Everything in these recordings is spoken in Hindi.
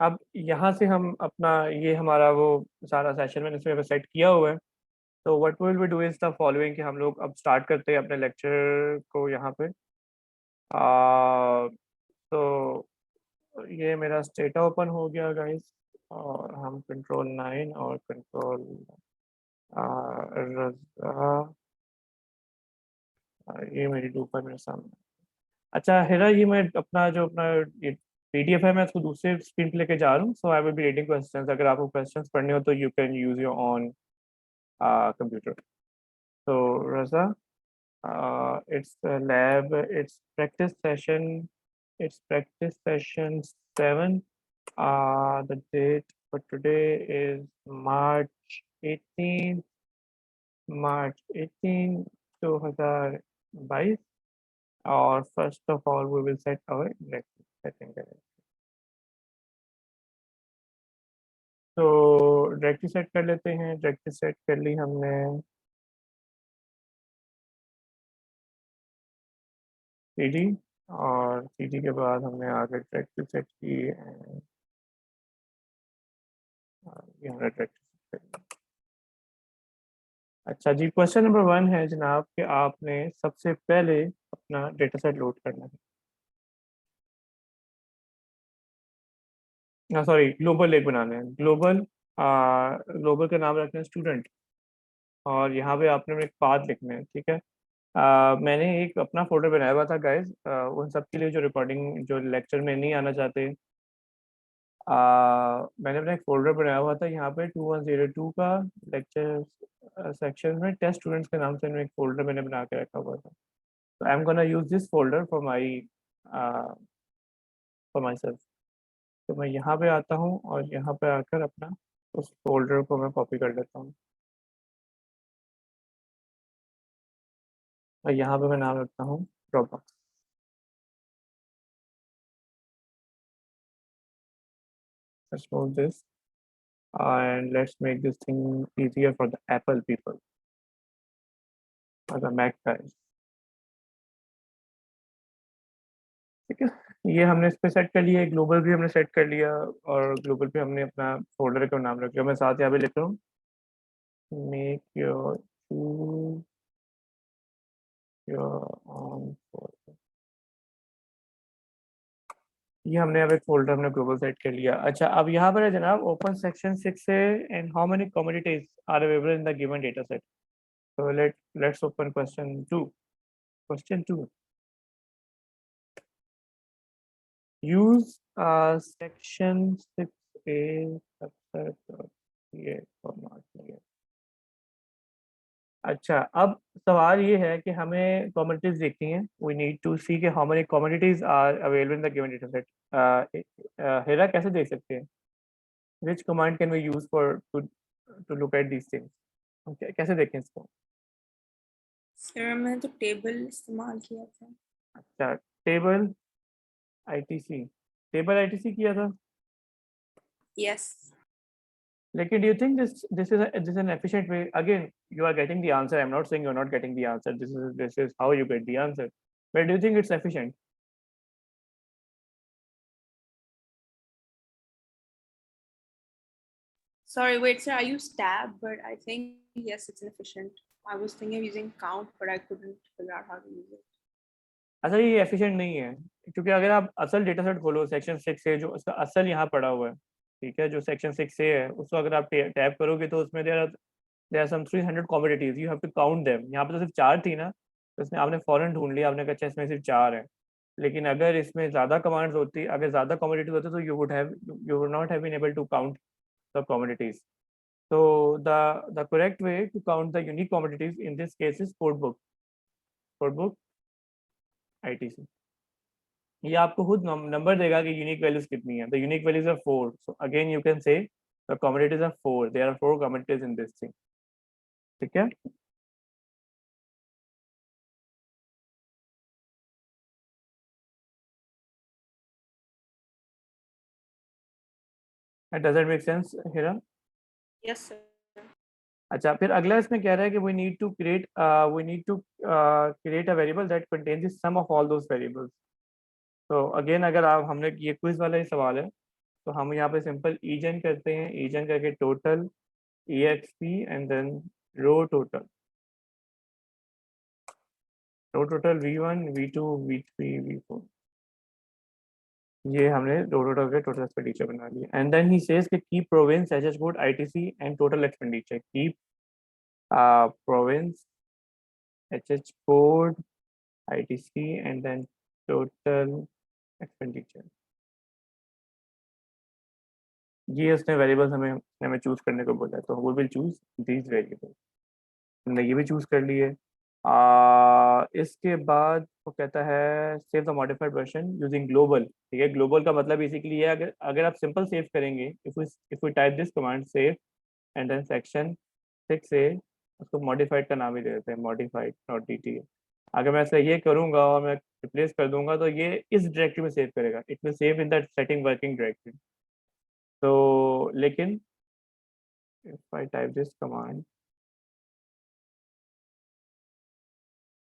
अब यहाँ से हम अपना ये हमारा वो सारा सेशन मैंने इसमें सेट किया हुआ है। तो what will we do is the following कि हम लोग अब स्टार्ट करते हैं अपने लेक्चर को यहाँ पे। तो ये मेरा स्टेटा ओपन हो गया गाइस, और हम कंट्रोल 9 और कंट्रोल रज़ा, ये मेरी डूपर मेरे सामने। अच्छा हेरा, ये मैं अपना जो अपना ये पीडीएफ है मैं इसको दूसरे स्क्रीन पे लेके जा रहा हूँ, so I will be reading questions. अगर आपको क्वेश्चंस पढ़ने हो तो you can use your own computer. तो Raza, it's a lab, it's practice session 7. The date for today is March 18, March 18, 2022. और first of all we will set our setting करें। तो डायरेक्टली सेट कर लेते हैं। डायरेक्टली सेट कर ली हमने। सीडी, और सीडी के बाद हमने आगे डायरेक्टली सेट की and ये हमने डायरेक्टली सेट कर ली। अच्छा जी, क्वेश्चन नंबर 1 है जनाब कि आपने सबसे पहले अपना डेटा सेट लोड करना है। सॉरी, ग्लोबल एक बनाना है। ग्लोबल का नाम रखना है स्टूडेंट, और यहाँ पे आपने एक पाथ लिखना है, ठीक है। मैंने एक अपना फोल्डर बनाया हुआ था गाइस, उन सब के लिए जो रिकॉर्डिंग जो लेक्चर में नहीं आना चाहते। मैंने अपना एक फोल्डर बनाया हुआ था यहाँ पे 2102 का लेक्चर सेक्शन में टेस्ट स्टूडेंट्स के नाम से एक फोल्डर मैंने बना के रखा हुआ था। तो I am gonna use this folder for my self. तो मैं यहाँ पे आता हूँ और यहाँ पे आकर अपना उस फोल्डर को मैं कॉपी कर लेता हूँ, और यहाँ पे मैं नाम रखता हूँ Dropbox. Let's move this and let's make this thing easier for the Apple people or the Mac guys। ठीक है, ये हमने इस पे सेट कर लिया। ग्लोबल भी हमने सेट कर लिया, और ग्लोबल पे हमने अपना फोल्डर का नाम रख लिया। मैं साथ यहाँ पे लिख रहा हूँ, मेक योर own folder। ये हमने अब एक फोल्डर हमने ग्लोबल सेट कर लिया। अच्छा, अब यहाँ पर है जनाब ओपन सेक्शन 6 है and how many commodities are available in the given data set. So let's open question 2. Question 2. Use section 6A subset.ca format here। अच्छा, अब सवाल ये है कि हमें कमोडिटीज देखनी है। वी नीड टू सी कि how many commodities are available in the given data set. Hira कैसे देख सकते हैं? Which command can we use for to look at these things? Okay, कैसे देखें इसको? सर मैंने तो टेबल इस्तेमाल किया था। अच्छा, टेबल आईटीसी, टेबल आईटीसी किया था। यस। लेकिन do you think this is an efficient way? Again, you are getting the answer. I'm not saying you're not getting the answer. This is how you get the answer. But do you think it's efficient? Sorry, wait, sir. I used tab, but I think yes, it's inefficient. I was thinking of using count, but I couldn't figure out how to use it. अच्छा, ये एफिशिएंट नहीं है, क्योंकि अगर आप असल डेटा सेट खोलो सेक्शन 6 है जो उसका असल यहाँ पड़ा हुआ है, ठीक है, जो सेक्शन 6 है उसको अगर आप टैप करोगे तो उसमें there are some 300 commodities, you have to count them. यहाँ पे तो सिर्फ 4 थी ना, तो इसमें आपने फौरन ढूंढ लिया, आपने कहा अच्छा इसमें सिर्फ 4 है। लेकिन अगर इसमें ज़्यादा कमांड्स होती, अगर ज़्यादा कमोडिटीज होती तो you would not have been able to count the commodities. So the correct way to count the unique commodities in this case is codebook ITC। ये आपको खुद नंबर देगा कि यूनिक वैल्यूज कितनी है। The unique values are 4, so again you can say the commodities are 4, there are 4 commodities in this thing. ठीक है, does it make sense Hira? Yes, sir. अच्छा, फिर अगला इसमें कह रहा है कि we need to create a variable that contains the sum of all those variables. तो अगेन अगर आप हमने ये क्विज वाला ही सवाल है, तो हम यहाँ पे सिंपल ईजन करते हैं, ईजन करके total exp and then row total v1 v2 v3 v4, ये हमने रो टोटल के टोटल एक्सपेंडिचर बना लिया। And then he says that keep province HH code ITC and total expenditure, keep province HH code ITC and then total expenditure. ये उसने वेरिएबल्स हमें चूज करने को बोला है, तो we will choose these variable. हमने ये भी चूज कर लिए। इसके बाद वो कहता है save the modified version using global. ठीक है, ग्लोबल का मतलब बेसिकली है अगर अगर आप सिंपल सेव करेंगे, if we type this command save and then section 6 से उसको मॉडिफाइड का नाम ही दे देते हैं, मॉडिफाइड डॉट dt। अगर मैं ऐसा ये करूंगा और मैं रिप्लेस कर दूंगा तो ये इस डायरेक्टरी में सेव करेगा, it will save in that setting working directory. तो लेकिन if I type this command,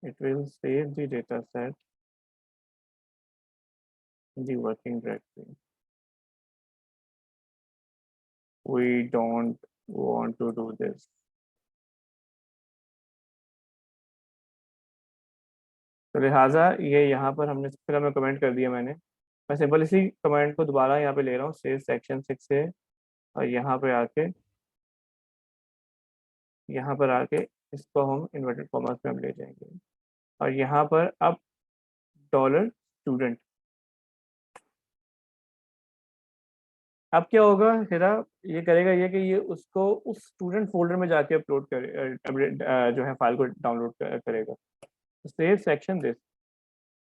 it will save the data set in the working directory. We don't want to do this. तो लिहाजा ये यहाँ पर हमने सबसे पहले कमेंट कर दिया मैंने। मैं सिंपल इसी कमेंट को दोबारा यहाँ पे ले रहा हूँ, सेव सेक्शन 6 से, और यहाँ पर आके इसको हम इन्वर्टेड कॉमर्स में हम ले जाएंगे। और यहाँ पर अब डॉलर स्टूडेंट, अब क्या होगा हिरा, ये करेगा ये कि ये उसको उस स्टूडेंट फोल्डर में जाके अपलोड करे, जो है फाइल को डाउनलोड करेगा। Save section this.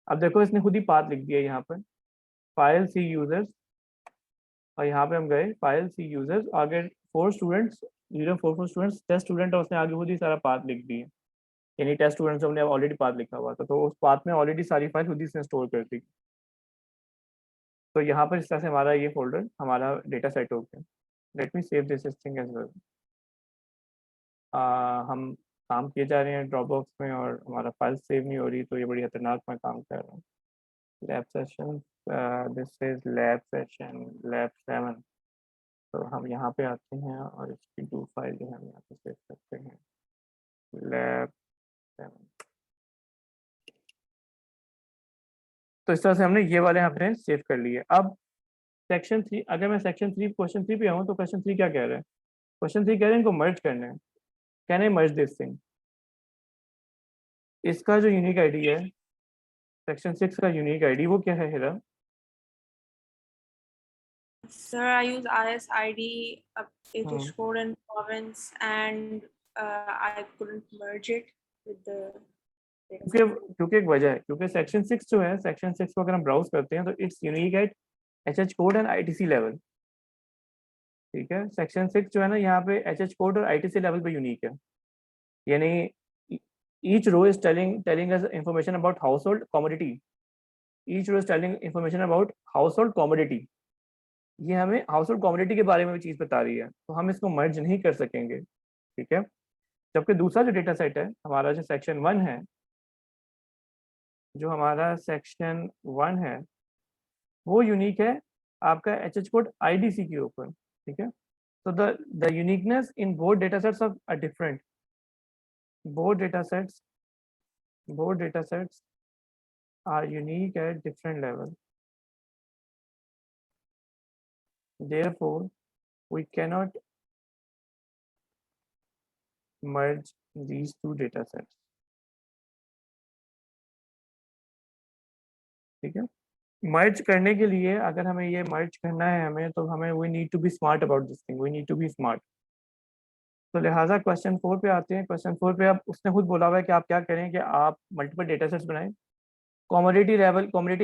अब देखो इसने खुद ही पाथ लिख दिया यहाँ पर, फाइल सी यूजर्स, और यहाँ पे हम गए फाइल सी यूजर्स, आगे 4 स्टूडेंट्स 044 स्टूडेंट्स टेस्ट स्टूडेंट, और उसने आगे खुद ही सारा पाथ लिख दिया। यानी टेस्ट स्टूडेंट्स हमने ऑलरेडी पाथ लिखा हुआ था, तो उस पाथ में ऑलरेडी सारी फाइल खुद ही इसने स्टोर कर दी। तो यहाँ पर इस तरह से हमारा ये फोल्डर हमारा डेटा सेट हो गया। Let me save this thing as well. हम काम किए जा रहे हैं ड्रॉपबॉक्स में और हमारा फाइल सेव नहीं हो रही, तो ये बड़ी खतरनाक मैं काम कर रहा हूँ। Lab session, this is lab session lab 7। तो हम यहाँ पे आते हैं और इसकी 2 फाइल जो है हम यहाँ पे सेव करते हैं, लैब 7। तो इस तरह से हमने ये वाले यहाँ पे सेव कर लिए। अब सेक्शन 3, अगर मैं सेक्शन 3 क्वेश्चन 3 पे आऊँ तो क्वेश्चन 3 क्या कह रहा है? क्वेश्चन 3 कह रहे हैं इनको मर्ज करना है, can I merge this thing. इसका जो यूनिक आईडी है, सेक्शन 6 का यूनिक आईडी वो क्या है हिरा? Sir, I use ISID, HH code and province, and I couldn't merge it with the क्योंकि एक वजह है, क्योंकि सेक्शन 6 जो है, सेक्शन 6 को अगर हम ब्राउज करते हैं तो it's unique at HH code and ITC level. ठीक है, सेक्शन 6 जो है ना यहाँ पे एचएच कोड और आईटीसी लेवल पे यूनिक है। यानी each row is telling us information about household commodity, each row is telling information about household commodity. ये हमें हाउस होल्ड कॉमोडिटी के बारे में भी चीज बता रही है, तो हम इसको मर्ज नहीं कर सकेंगे। ठीक है, जबकि दूसरा जो डेटा सेट है हमारा, जो सेक्शन 1 है, जो हमारा सेक्शन 1 है वो यूनिक है आपका एच कोड आईडीसी के ऊपर। ठीक है, so the uniqueness in both data sets are different. both data sets are unique at different level, therefore we cannot merge these two data sets. ठीक है, मर्ज करने के लिए अगर हमें ये मर्ज करना है हमें, तो हमें we need to be smart about this thing, we need to be smart. तो लिहाजा क्वेश्चन 4 पे आते हैं। क्वेश्चन 4 पे अब उसने खुद बोला हुआ है कि आप क्या करें कि आप मल्टीपल डेटा सेट्स बनाएं, कॉमोडिटी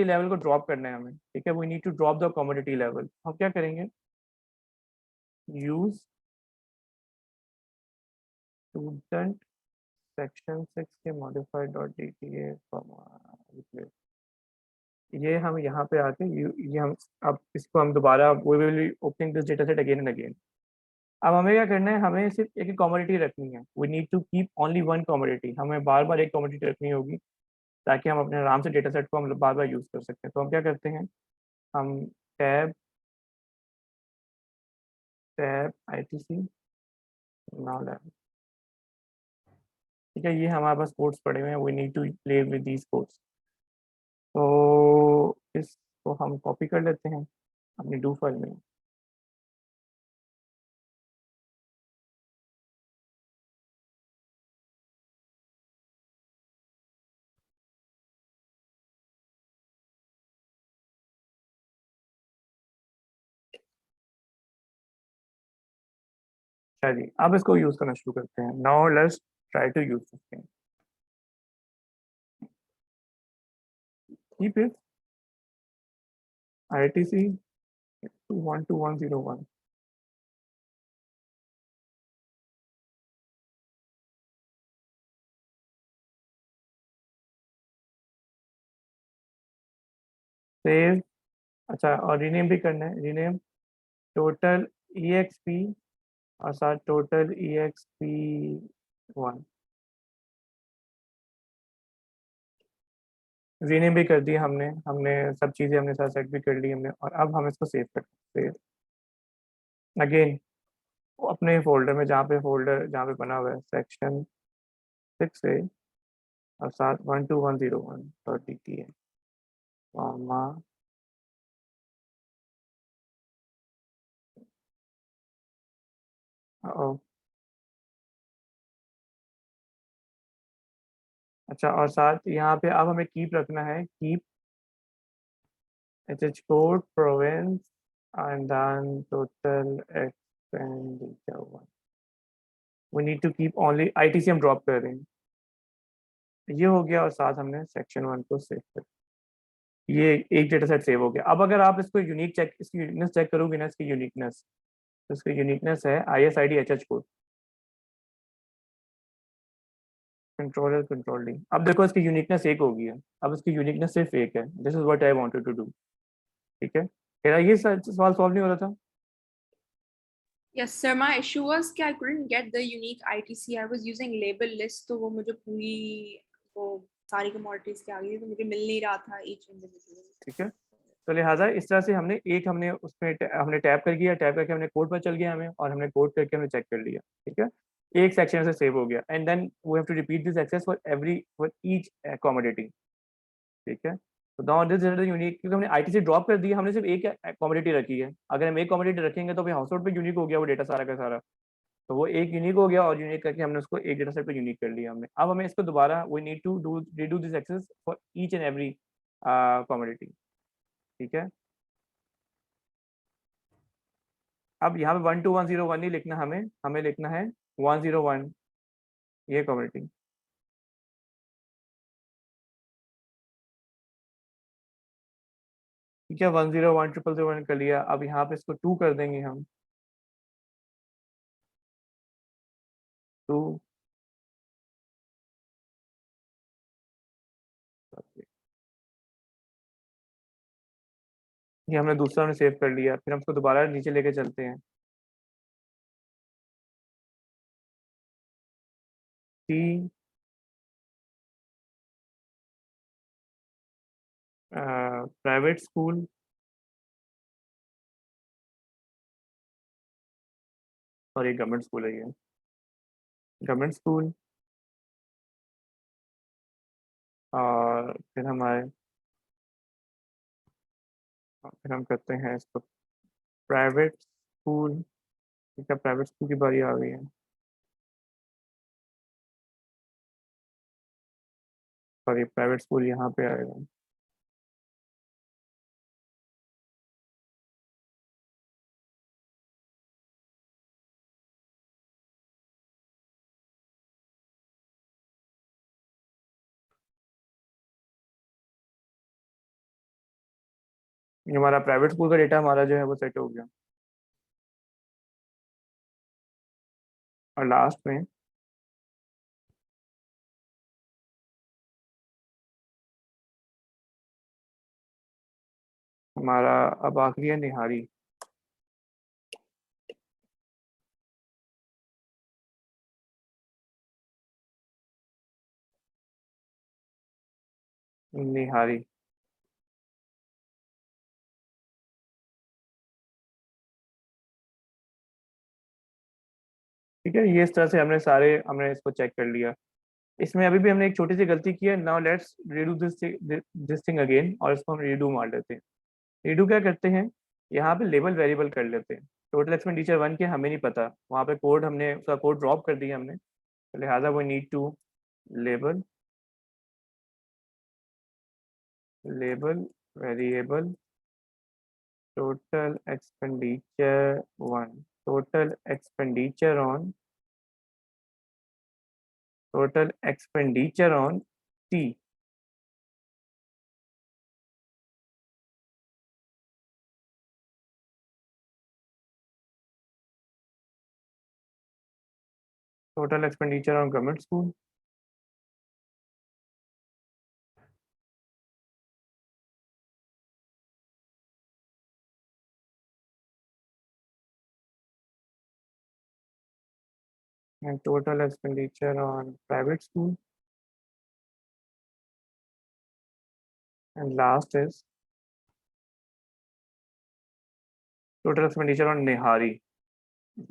लेवल को ड्रॉप करना है हमें। ठीक है, we need to drop the commodity level. हम क्या करेंगे, यूज स्टूडेंट सेक्शन 6 के मॉडिफाइड डॉट डीटीए रिप्लेस। ये हम यहाँ पे आके ये हम अब इसको हम दोबारा we will opening this data set again and again. अब हमें क्या करना है, हमें सिर्फ एक कॉमोडिटी रखनी है, we need to keep only one commodity. हमें बार बार एक कॉमोडिटी रखनी होगी ताकि हम अपने आराम से डेटा सेट को हम बार बार यूज़ कर सकते हैं। तो हम क्या करते हैं, हम tab tab ITC nolab. ठीक है, ये हमारे पास कोड्स पड़े हुए हैं, we need to play with these codes. तो इसको हम कॉपी कर लेते हैं अपनी डू फाइल में। चलिए अब इसको यूज करना शुरू करते हैं। Now let's try to use this thing. Keep it ITC 212101। Save. अच्छा, और रीनेम भी करना है, रीनेम टोटल EXP और साथ टोटल EXP1। रीनेम भी कर दिया हमने हमने सब चीज़ें हमने साथ सेट भी कर ली हमने, और अब हम इसको सेव करते हैं। अगेन अपने फोल्डर में, जहाँ पे बना हुआ है सेक्शन 6A और साथ 12101.dta कॉमा। अच्छा, और साथ यहाँ पे अब हमें कीप रखना है, keep HH code province and then total expenditure one। We need to keep only ITC हम ड्रॉप कर देंगे। ये हो गया, और साथ हमने सेक्शन 1 को सेव कर, ये एक डेटा सेट सेव हो गया। अब अगर आप इसको यूनिक चेक, इसकी यूनिकनेस चेक करोगे ना, इसकी यूनिकनेस, तो इसकी यूनिकनेस है ISID HH code controller control D. अब देखो इसकी यूनिकनेस एक हो गई है, अब इसकी यूनिकनेस सिर्फ एक है। This is what I wanted to do. ठीक है, मेरा ये सवाल सॉल्व नहीं हो रहा था। Yes, sir. My issue was कि I couldn't get the unique ITC. I was using label list, तो वो मुझे पूरी वो सारी commodities की आ गई, तो मुझे मिल नहीं रहा था each individual। ठीक है, तो लिहाजा इस तरह से हमने उसमें हमने टैप कर दिया, टैप करके हमने कोड पर चल गया हमें, और हमने कोड करके हमने चेक कर लिया। ठीक है, एक सेक्शन से सेव हो गया, and then we have to repeat this exercise for each commodity. ठीक है, तो नाउ दिस इज यूनिक, क्योंकि हमने ITC ड्रॉप कर दिया, हमने सिर्फ एक कमोडिटी रखी है। अगर हम एक कमोडिटी रखेंगे तो हाउस होल्ड पे यूनिक हो गया वो डेटा सारा का सारा, तो वो एक यूनिक हो गया, और यूनिक करके हमने उसको एक डेटा सेट पे यूनिक कर लिया हमने। अब हमें इसको दोबारा we need to do redo this exercise for each and every commodity. ठीक है, अब यहाँ पे 12101 नहीं लिखना, हमें हमें लिखना है 101, ये कम्युनिटी। ठीक है, 1010001 कर लिया। अब यहाँ पे इसको 2 कर देंगे हम, 2। ये हमने दूसरा हमने सेव कर लिया, फिर हम इसको दोबारा नीचे लेके चलते हैं। T private school, sorry government school है ये, गवर्नमेंट स्कूल। और फिर हम करते हैं इसको प्राइवेट स्कूल। ठीक है, प्राइवेट स्कूल की बारी आ गई है। सॉरी, प्राइवेट स्कूल यहाँ पे आएगा। ये हमारा प्राइवेट स्कूल का डेटा हमारा जो है वो सेट हो गया। और लास्ट में हमारा अब आखिरी है निहारी। निहारी ठीक है, ये इस तरह से हमने इसको चेक कर लिया। इसमें अभी भी हमने एक छोटी सी गलती की है। Now let's redo this thing again, और इसको हम रीडू मार लेते हैं। रीडू क्या करते हैं, यहाँ पे लेबल वेरिएबल कर लेते हैं। टोटल एक्सपेंडिचर 1 के हमें नहीं पता, वहाँ पे कोड हमने उसका कोड ड्रॉप कर दिया हमने, तो लिहाजा वो need to label variable total expenditure 1, total expenditure on T, total expenditure on government school, and total expenditure on private school, and last is total expenditure on Nihari,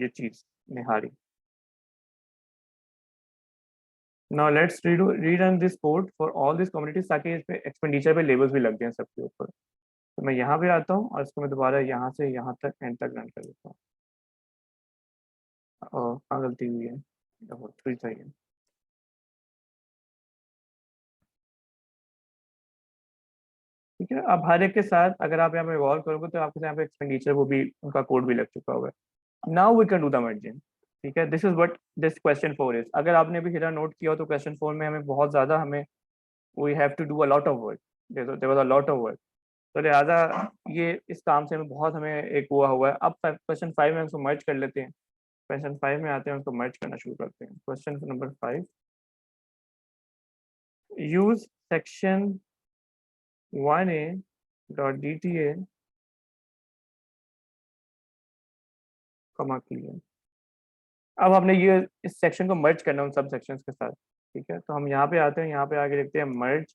ये चीज Nihari. Now let's rerun this code for all these commodities ताकि इस पे एक्सपेंडिचर पे लेबल्स भी लग जाएं सबके ऊपर। तो मैं यहाँ पे आता हूँ और इसको मैं दोबारा यहाँ से यहाँ तक एंड तक रन कर देता हूँ। और कहाँ गलती हुई है, थ्री सही है। ठीक है, अब हर एक के साथ अगर आप यहाँ पे गौर करोगे तो आपके यहाँ पे एक्सपेंडिचर वो भी उनका कोड भी लग चुका हुआ है। Now we can do the merging. ठीक है, this is what this question 4 is. अगर आपने भी हिरा नोट किया हो तो क्वेश्चन 4 में हमें बहुत ज्यादा हमें we have to do a lot of work, there was a lot of work. तो लिहाजा ये इस काम से हमें एक हुआ है। अब क्वेश्चन 5 में उसको मर्ज कर लेते हैं। क्वेश्चन 5 में आते हैं, उसको मर्ज करना शुरू करते हैं। Question number 5, use section 1a dot dta कमा क्लियर। अब हमने ये इस सेक्शन को मर्ज करना है उन सब सेक्शंस के साथ। ठीक है, तो हम यहाँ पे आते हैं, यहाँ पे आके देखते हैं मर्ज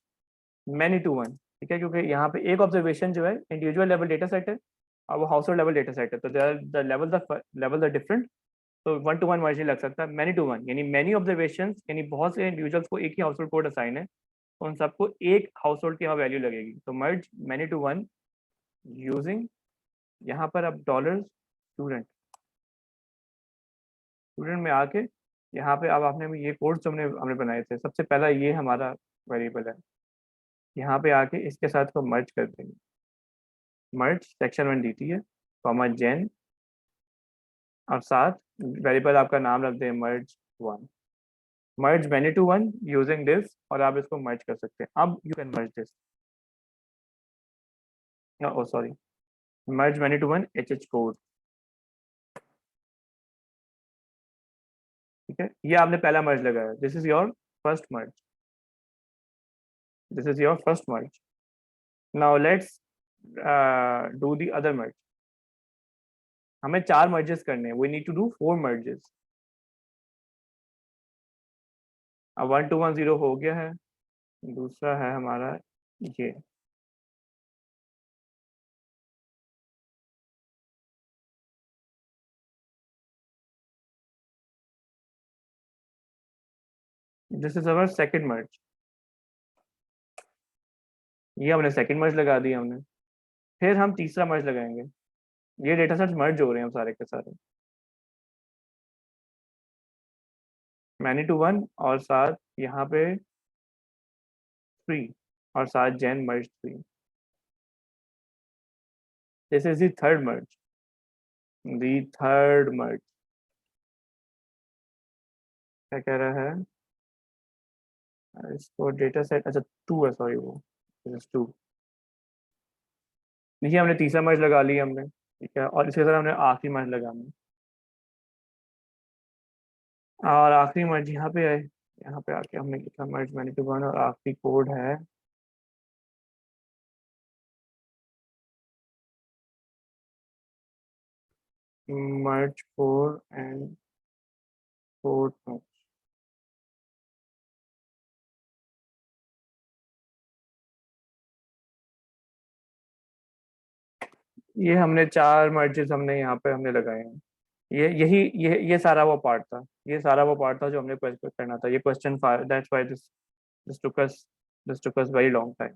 मैनी टू वन। ठीक है, क्योंकि यहाँ पे एक ऑब्जर्वेशन जो है इंडिविजुअल लेवल डेटा सेट है और वो house hold level data set है, तो द लेवल द डिफरेंट। तो 1 to 1 मर्ज नहीं लग सकता, मैनी टू वन यानी मैनी ऑब्जर्वेशन, यानी बहुत से इंडिविजुअल्स को एक ही हाउस होल्ड कोड असाइन है, तो उन सबको एक हाउस होल्ड की यहाँ वैल्यू लगेगी। तो मर्ज मैनी टू वन यूजिंग, यहाँ पर अब डॉलर स्टूडेंट स्टूडेंट में आके यहाँ पे अब आपने ये कोड्स हमने हमने बनाए थे। सबसे पहला ये हमारा वेरिएबल है, यहाँ पे आके इसके साथ को मर्ज कर देंगे। मर्ज सेक्शन 1 डी टी है कॉमा जेन, और साथ वेरिएबल आपका नाम रख दें merge 1। Merge many to one using this, और आप इसको मर्ज कर सकते हैं। अब you can merge this, oh sorry, merge many to one H code. ठीक है, ये आपने पहला मर्ज लगाया, this is your first merge, this is your first merge. Now let's do the other मर्ज। हमें 4 मर्जेस करने हैं, we need to do 4 merges. अब 1 to 1 0 हो गया है। दूसरा है हमारा ये, दिस इज अवर सेकंड मर्ज। ये हमने सेकंड मर्ज लगा दिया हमने। फिर हम तीसरा मर्ज लगाएंगे। ये डेटा सेट्स मर्ज हो रहे हैं सारे के सारे, मैनी टू वन और साथ यहाँ पे 3 और साथ gen merge 3। This is the third merge, the third merge. क्या कह रहा है इसको, डेटा सेट अच्छा 2 है, सॉरी वो दिस इज 2। देखिए हमने तीसरा मर्ज लगा लिया हमने। ठीक है, और इसके साथ हमने आखिरी मर्ज लगाना है। और आखिरी मर्ज यहाँ पे आए, यहाँ पे आके हमने लिखा मर्ज मैनी टू वन, और आखिरी कोड है merge 4 and 4 merge। ये हमने 4 मर्जेस हमने यहाँ पे हमने लगाए हैं। ये सारा वो पार्ट था, ये सारा वो पार्ट था जो हमने करना था। ये question 5, that's why this took us very long time.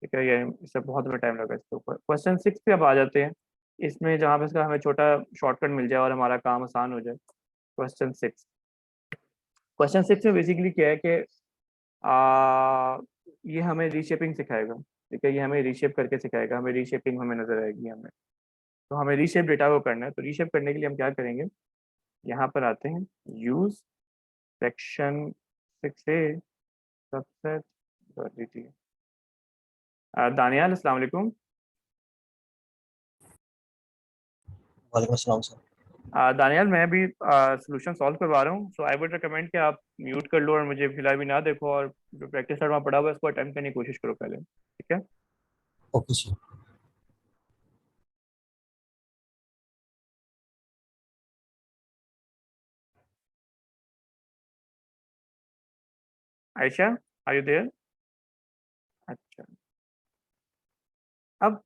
ठीक है, ये इससे बहुत हमें टाइम लगा इसके ऊपर। क्वेश्चन 6 पे अब आ जाते हैं, इसमें जहाँ पे इसका हमें छोटा शॉर्टकट मिल जाए और हमारा काम आसान हो जाए। क्वेश्चन 6 में बेसिकली क्या है कि ये हमें रीशेपिंग सिखाएगा। ठीक है, ये हमें रीशेप करके सिखाएगा, हमें रीशेपिंग हमें नजर आएगी हमें। तो हमें रीशेप डेटा को करना है, तो रीशेप करने के लिए हम क्या करेंगे, यहाँ पर आते हैं, use section 6A subset dt। Daniyal, अस्सलाम वालेकुम। वालेकुम अस्सलाम सर। दानियाल, मैं भी सोल्यूशन सॉल्व करवा रहा हूँ, सो आई वुड रिकमेंड कि आप म्यूट कर लो और मुझे फिलहाल भी ना देखो, और जो प्रैक्टिस सेट वहाँ पड़ा हुआ है उसको अटेम्प्ट करने की कोशिश करो पहले। ठीक है। Okay sir. Ayesha, are you there? अच्छा, अब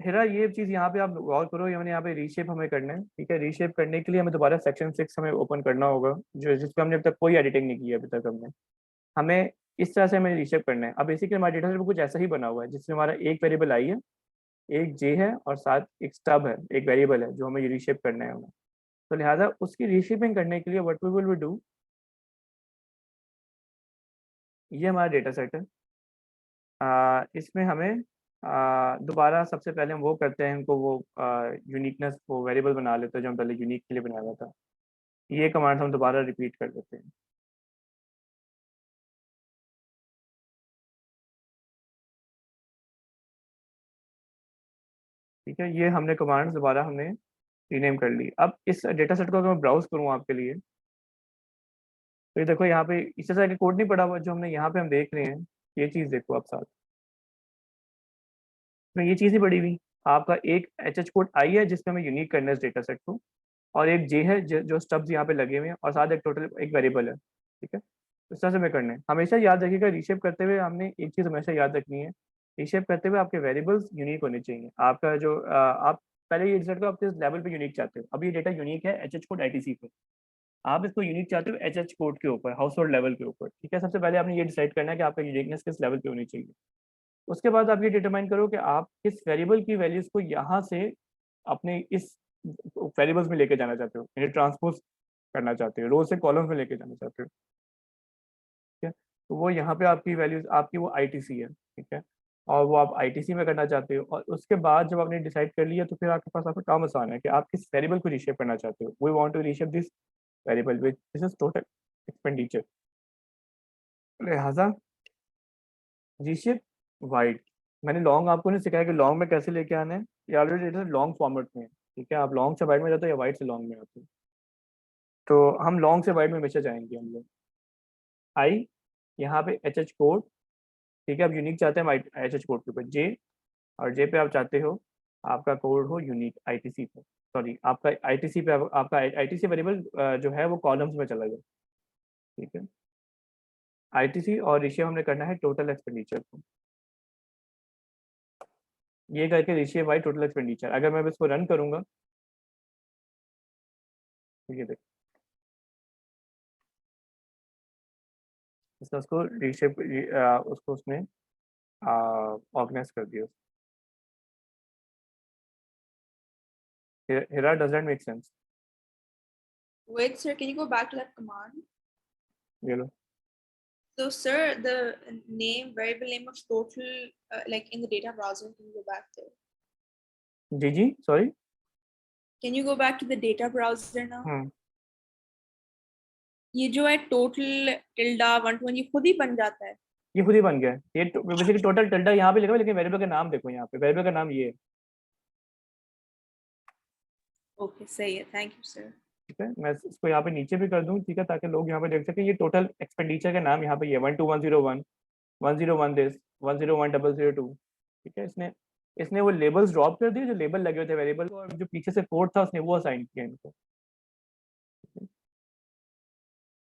हिरा, ये चीज़ यहाँ पे आप गौर करो, ये मैंने यहाँ पे रीशेप हमें करना है। ठीक है, रीशेप करने के लिए हमें दोबारा सेक्शन 6 हमें ओपन करना होगा, जो जिसपे हमने अभी तक कोई एडिटिंग नहीं की है अभी तक हमने। हमें इस तरह से हमें रीशेप करना है। अब बेसिकली हमारा डेटा सेट कुछ ऐसा ही बना हुआ है, जिसमें हमारा एक वेरिएबल आई है, एक जे है, और साथ एक स्टब है, एक वेरिएबल है जो हमें रीशेप करना है हमें। तो लिहाजा उसकी रीशेपिंग करने के लिए व्हाट वी विल डू, ये हमारा डेटा सेट है। इसमें हमें दोबारा सबसे पहले हम वो करते हैं, इनको वो यूनिकनेस वो वेरिएबल बना लेते हैं जो हम पहले यूनिक के लिए बनाया हुआ था। ये कमांड हम दोबारा रिपीट कर देते हैं। ठीक है, ये हमने कमांड दोबारा हमने रीनेम कर ली। अब इस डेटा सेट को अगर मैं ब्राउज करूँ आपके लिए, तो ये देखो यहाँ पे इस तरह का कोड नहीं पड़ा हुआ जो हमने यहाँ पे हम देख रहे हैं। ये चीज़ देखो आप साथ में, ये चीज़ ही पड़ी हुई। आपका एक एच कोड आई है जिसमें हमें यूनिक करना है इस डेटा सेट को, और एक जे है जो स्टब्स यहाँ पे लगे हुए हैं, और साथ एक टोटल एक वेरिएबल है। ठीक है, इस तरह से हमें करना है। हमेशा याद रखिएगा, रीशेप करते हुए हमने एक चीज़ हमेशा याद रखनी है, रीशेप करते हुए आपके वेरिएबल्स यूनिक होने चाहिए। आपका जो आप पहले ये डिसाइड करो आप किस लेवल पे यूनिक चाहते हो। अब ये डेटा यूनिक है एच कोड आईटीसी पे, आप इसको यूनिक चाहते हो एच कोड के ऊपर, हाउस होल्ड लेवल के ऊपर। ठीक है, सबसे पहले आपने ये डिसाइड करना है कि आपका यूनिकनेस किस लेवल पे होनी चाहिए। उसके बाद आप ये डिटरमाइन करो कि आप किस वेरिएबल की वैल्यूज को यहाँ से अपने इस वेरिएबल्स में लेके जाना चाहते हो, यानी ट्रांसपोज करना चाहते हो, रो से कॉलम में लेके जाना चाहते हो। ठीक है, तो वो यहाँ पे आपकी वैल्यूज आपकी वो आईटीसी है। ठीक है, और वो आप आईटीसी में करना चाहते हो, और उसके बाद जब आपने डिसाइड कर लिया तो फिर आपके पास आपका काम आसान है कि आप किस वेरिएबल को रीशेप करना चाहते हो। We want to reshape this variable which this is total expenditure. लिहाजा रीशेप वाइड, मैंने लॉन्ग आपको नहीं सिखाया कि लॉन्ग में कैसे लेके आना है, ये ऑलरेडी लॉन्ग फॉर्मेट में है। ठीक है, आप लॉन्ग से वाइड में जाते हो या वाइड से लॉन्ग में आते हो, तो हम लॉन्ग से वाइड में हमेशा जाएंगे हम लोग। आई, यहाँ पे एच कोड। ठीक है, आप यूनिक चाहते हैं एच कोड के ऊपर जे, और जे पे आप चाहते हो आपका कोड हो यूनिक आईटीसी पे, सॉरी आपका आईटीसी पे आपका आईटीसी वेरिएबल जो है वो कॉलम्स में चला गया। ठीक है, आईटीसी और रेशियो हमने करना है टोटल एक्सपेंडिचर को, ये करके रेशियो बाई टोटल एक्सपेंडिचर। अगर मैं इसको रन करूंगा तो ये देखो, इसने उसको रीशेप उसको उसने ऑर्गेनाइज कर दिया। Hira, does that make sense? Wait, sir, can you go back to that command? ये लो। So, sir, the variable name of total, like in the data browser, can you go back there? जी जी, sorry. Can you go back to the data browser now? Hmm, ये जो है total tilde 120 ये खुद ही बन जाता है। ये खुद ही बन गया है। ये बेसिकली टोटल टिल्डा यहाँ पे लिखा हुआ है, लेकिन वेरिएबल का नाम देखो, यहाँ पे वेरिएबल का नाम ये है। Okay, सही है, thank you, sir. ठीक है, मैं इसको यहाँ पे नीचे भी कर दूँ, ठीक है, ताकि लोग यहाँ पे देख सकें। ये टोटल एक्सपेंडिचर का नाम यहाँ पे ये 12101, 101 दिस, 101,002। ठीक है, इसने इसने वो लेबल्स ड्रॉप कर दिए जो लेबल लगे हुए थे वेरिएबल को, और जो पीछे से कोड था उसने वो असाइन किया इनको।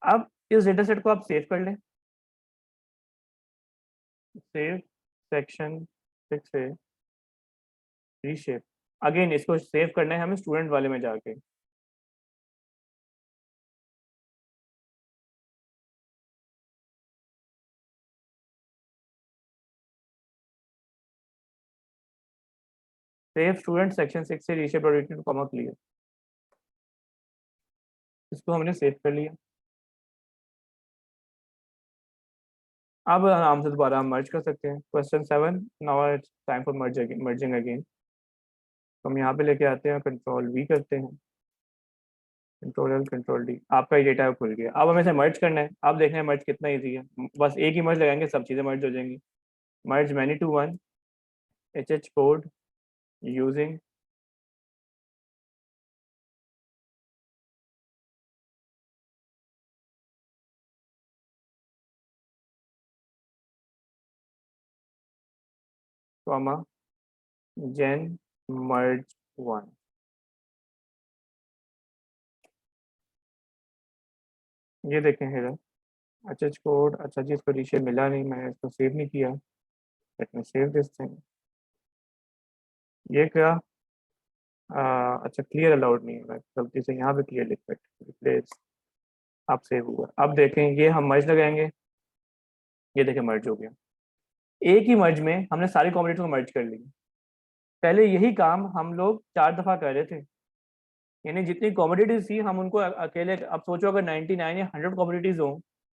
अब इस डेटा सेट को आप सेव कर लें, सेव सेक्शन 6 से रीशेप। अगेन इसको सेव करना है हमें स्टूडेंट वाले में जाके। सेव स्टूडेंट सेक्शन 6 से reshape dot two comma clear, इसको हमने सेव कर लिया। अब आराम से दोबारा हम मर्ज कर सकते हैं। Question 7, now it's time for merging again. तो हम यहाँ पे लेके आते हैं, कंट्रोल वी करते हैं, कंट्रोल एल कंट्रोल डी, आपका ये डेटा खुल गया। अब हमें इसे मर्ज करना है। आप देख रहे हैं मर्ज कितना इजी है, बस एक ही मर्ज लगाएंगे सब चीज़ें मर्ज हो जाएंगी। Merge many to one H code using comma gen merge one. ये देखें हेडर एच कोड। अच्छा जी, इसको रीशेप मिला नहीं, मैंने इसको सेव नहीं किया। Late me save this thing. ये क्या अच्छा क्लियर अलाउड नहीं है, मैं गलती से यहाँ पे क्लियर लिख बैठा, रिप्लेस। अब सेव हुआ। अब देखें ये हम मर्ज लगाएंगे, ये देखें मर्ज हो गया। एक ही मर्ज में हमने सारी कॉम्बिनेटर्स को मर्ज कर लिया। पहले यही काम हम लोग 4 दफा कर रहे थे, यानी जितनी कॉमोडिटीज थी हम उनको अकेले। अब सोचो अगर 99 या 100 कॉमोडिटीज हो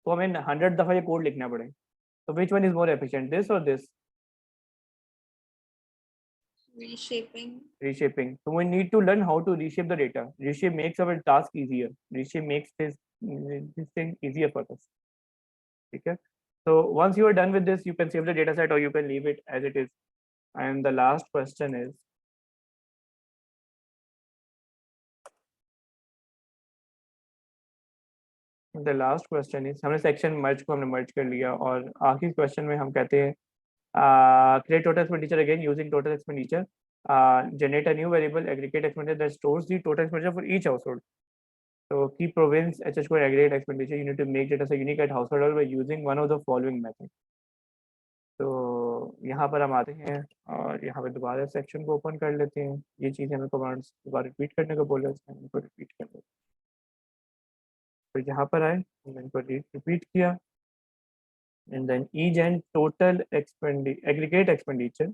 तो हमें 100 दफा ये कोड लिखना पड़े। तो which one is more efficient, this और this? reshaping. Reshaping. So we need to learn how to reshape the data. Reshape makes our task easier. Reshape makes this thing easier for us. Okay. So once you are done with this, you can save the data set or you can leave it as it is. And the last question is, हमने सेक्शन मर्ज को हमने मर्ज कर लिया और आखिरी क्वेश्चन में हम कहते हैं create total expenditure again using total expenditure. Generate a new variable aggregate expenditure that stores the total expenditure for each household. So key province HH code aggregate expenditure. You need to make data set unique at household level by using one of the following methods. तो यहाँ पर हम आते हैं और यहाँ पर दोबारा सेक्शन को ओपन कर लेते हैं। ये चीज़ हमें कमांड्स दोबारा रिपीट करने को बोला, इनको रिपीट कर लेते हैं। तो यहाँ पर आए, हमने इनको रिपीट किया and then EGEN total aggregate expenditure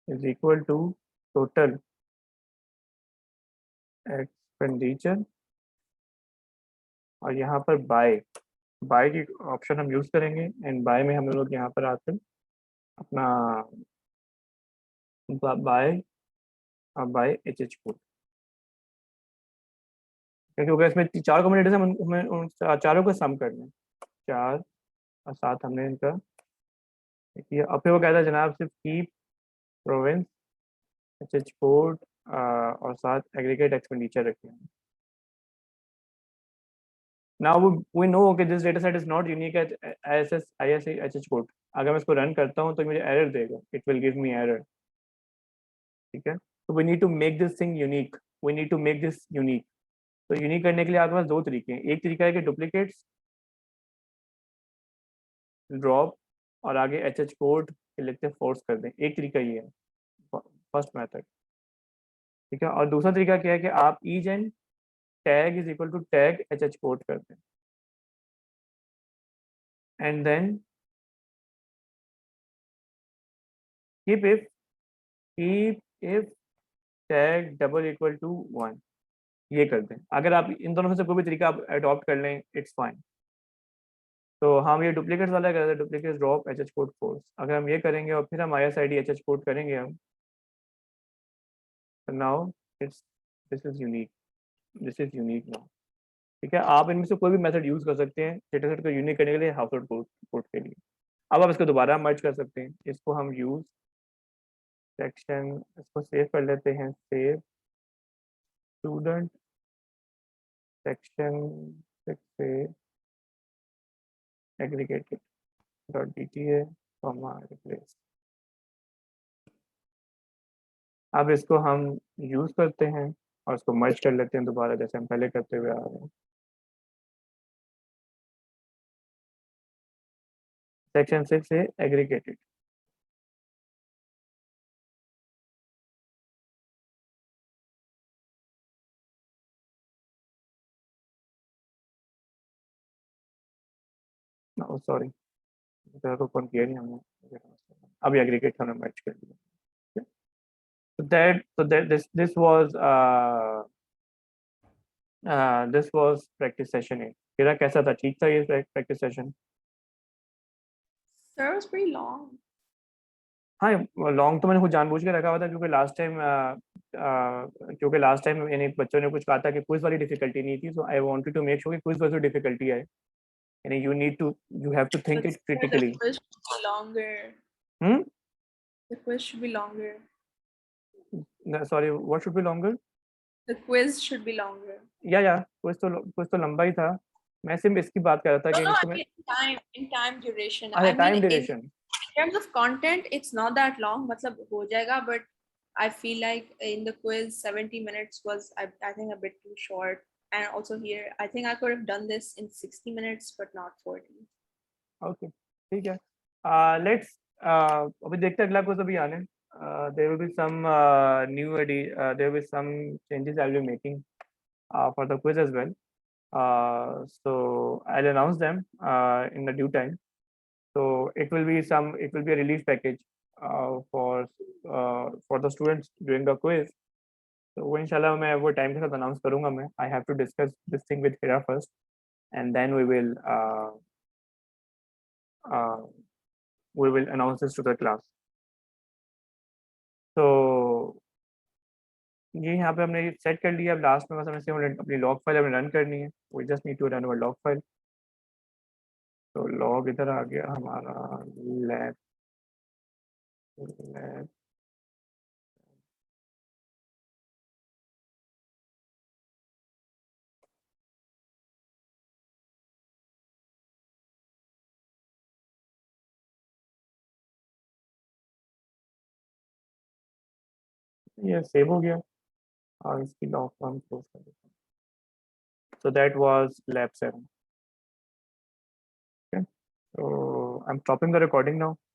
is equal to total expenditure और यहाँ पर बाय की ऑप्शन हम यूज करेंगे एंड बाय में हम लोग यहाँ पर आकर अपना बाय एच कोड, क्योंकि इसमें 4 कम्युनिटीज हैं, हमें उन चारों का सम करना है। 4 और 7 हमने इनका किया। अब फिर वो कहता है जनाब सिर्फ की प्रोविंस एच कोड और साथ एग्रीगेट एक्सपेंडिचर रखें। Now we know okay this data set is not unique at ISS ISH code. अगर मैं इसको रन करता हूँ तो मुझे एरर देगा, it will give me error. ठीक है, तो we need to make this thing unique. We need to make this unique. तो यूनिक करने के लिए आपके पास 2 तरीके हैं। एक तरीका है कि डुप्लीकेट्स ड्रॉप और आगे एच कोड के लिखते फोर्स कर दें। एक तरीका ये है, फर्स्ट मेथड। ठीक है, और दूसरा तरीका क्या है कि आप EGEN tag is equal to tag h code कर दें and then keep if tag double equal to 1 ये कर दें। अगर आप इन दोनों में से कोई भी तरीका आप अडॉप्ट कर लें, इट्स फाइन। तो हम ये डुप्लीकेट वाला करते हैं, duplicate drop H code force. अगर हम ये करेंगे और फिर हम ISID एच कोड करेंगे हम, now it's this is unique, this is unique now. ठीक है, आप इनमें से कोई भी मेथड यूज कर सकते हैं डेटा सेट को यूनिक करने के लिए, हाउस होल्ड कोड के लिए। अब आप इसको दोबारा मर्ज कर सकते हैं। इसको हम यूज सेक्शन, इसको सेव कर लेते हैं, सेव स्टूडेंट सेक्शन 6 से एग्रीगेटेड डॉट DTA रिप्लेस। अब इसको हम यूज करते हैं और इसको मर्ज कर लेते हैं दोबारा, जैसे हम पहले करते हुए आ रहे हैं। सेक्शन 6 से एग्रीगेटेड। सॉरी, ओपन किया नहीं हमने। अभी एग्रीगेट हमने मर्ज कर दिया। So this was practice session 8. तेरा कैसा था? ठीक था ये practice session? Sir, it was pretty long. हाँ, लॉन्ग तो मैंने खुद जानबूझ के रखा हुआ था क्योंकि लास्ट टाइम यानी बच्चों ने कुछ कहा था कि क्विज वाली डिफिकल्टी नहीं थी, so I wanted to make sure कि क्विज वाली डिफिकल्टी है, यानी you have to think But it sir, critically. the quiz should be longer. Hmm? The quiz should be longer. Sorry, what should be longer? The quiz should be longer. या कुछ तो लंबा ही था। मैं सिर्फ इसकी बात कर रहा था No, कि no, इसको I मैं mean in time duration. अच्छा I mean, time in duration terms of content, it's not that long. मतलब हो जाएगा, but I feel like in the quiz, 70 minutes was, I think, a bit too short. And also here, I think I could have done this in 60 minutes, but not 40. Okay ठीक है। लेट्स अभी देखते हैं अगला कुछ अभी आने। There will be some there will be some changes I will be making for the quiz as well. So I'll announce them in the due time. So it will be a relief package for the students during the quiz. So वो इंशाल्लाह मैं वो टाइम के साथ अनाउंस करूंगा मैं। I have to discuss this thing with Hira first, and then we will announce this to the class. So ये यहाँ पे हमने सेट कर लिया। अब लास्ट में बस हमें सिर्फ अपनी लॉग फाइल हमें रन करनी है। We just need to run our log file. तो लॉग इधर आ गया हमारा लैब ये सेव हो गया और इसकी लॉग को हम क्लोज कर देते हैं। So that was lab 7. Okay, so I'm stopping the recording now.